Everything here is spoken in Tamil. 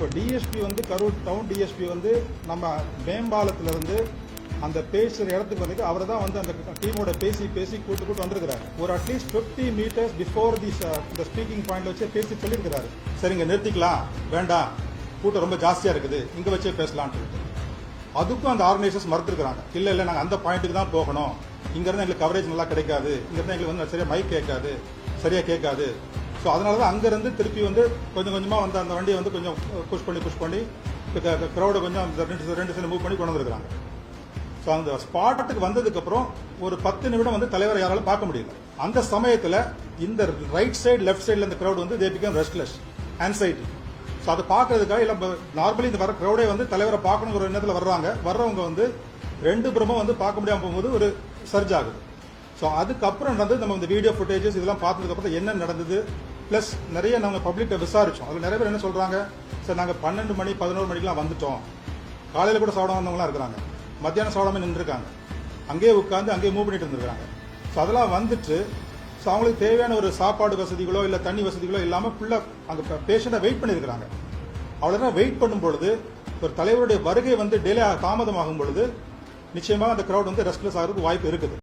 இப்போ டிஎஸ்பி வந்து கரூர் டவுன் டிஎஸ்பி வந்து நம்ம மேம்பாலத்திலிருந்து அந்த பேசுகிற இடத்துக்கு வந்து அவர் தான் வந்து அந்த டீமோட பேசி கூட்டு வந்திருக்கிறாரு. ஒரு அட்லீஸ்ட் 50 மீட்டர்ஸ் பிஃபோர் இந்த ஸ்பீக்கிங் பாயிண்ட்ல வச்சு பேசி சொல்லியிருக்கிறாரு. சரிங்க நிறுத்திக்கலாம், வேண்டாம், கூட்டம் ரொம்ப ஜாஸ்தியாக இருக்குது, இங்கே வச்சே பேசலான்ட்டு. அதுக்கும் அந்த ஆர்கனைசர்ஸ் மறுத்துருக்காங்க. இல்லை நாங்கள் அந்த பாயிண்ட்டுக்கு தான் போகணும், இங்கேருந்து எங்களுக்கு கவரேஜ் நல்லா கிடைக்காது, இங்கேருந்து எங்களுக்கு வந்து சரியாக மைக் கேட்காது, சரியாக கேட்காது. ஸோ அதனால தான் அங்கேருந்து திருப்பி வந்து கொஞ்சமாக வந்து அந்த வண்டியை வந்து கொஞ்சம் புஷ் பண்ணி க்ரௌடை கொஞ்சம் ரெண்டு சைடு மூவ் பண்ணி கொண்டு வந்துருக்காங்க. ஸோ அந்த ஸ்பாட்டுக்கு வந்ததுக்கப்புறம் ஒரு 10 நிமிடம் வந்து தலைவரை யாராலும் பார்க்க முடியல. அந்த சமயத்தில் இந்த ரைட் சைடு லெஃப்ட் சைடில் இந்த க்ரௌட் வந்து they become restless, anxiety. So அதை பார்க்கறதுக்காக இல்லை நார்மலி இந்த வர க்ரௌடே வந்து தலைவரை பார்க்கணுங்கிற எண்ணத்தில் வர்றவங்க வந்து ரெண்டு புறமும் வந்து பார்க்க முடியாமல் போகும்போது ஒரு சர்ஜ் ஆகுது. ஸோ அதுக்கப்புறம் நடந்து நம்ம இந்த வீடியோ ஃபுட்டேஜஸ் இதெல்லாம் பார்த்ததுக்கப்புறம் என்ன நடந்தது, ப்ளஸ் நிறைய நாங்கள் பப்ளிக்கை விசாரித்தோம். அதில் நிறைய பேர் என்ன சொல்கிறாங்க, சார் நாங்கள் 12 மணி 11 மணிக்கெலாம் வந்துட்டோம், காலையில் கூட சாப்பிட வந்தவங்களாம் இருக்கிறாங்க, மத்தியானம் சாப்பிடாமல் நின்றுருக்காங்க, அங்கேயே உட்காந்து அங்கேயே மூவ் பண்ணிட்டு இருந்திருக்காங்க. ஸோ அதெல்லாம் வந்துட்டு ஸோ அவங்களுக்கு தேவையான ஒரு சாப்பாடு வசதிகளோ இல்லை தண்ணி வசதிகளோ இல்லாமல் ஃபுல்லாக அங்கே பேஷண்ட்டை வெயிட் பண்ணியிருக்கிறாங்க. அவ்வளோ வெயிட் பண்ணும் பொழுது ஒரு தலைவருடைய வருகை வந்து தாமதமாகும் பொழுது நிச்சயமாக அந்த க்ரௌட் வந்து ரெஸ்ட்லெஸ் ஆகிறதுக்கு வாய்ப்பு இருக்குது.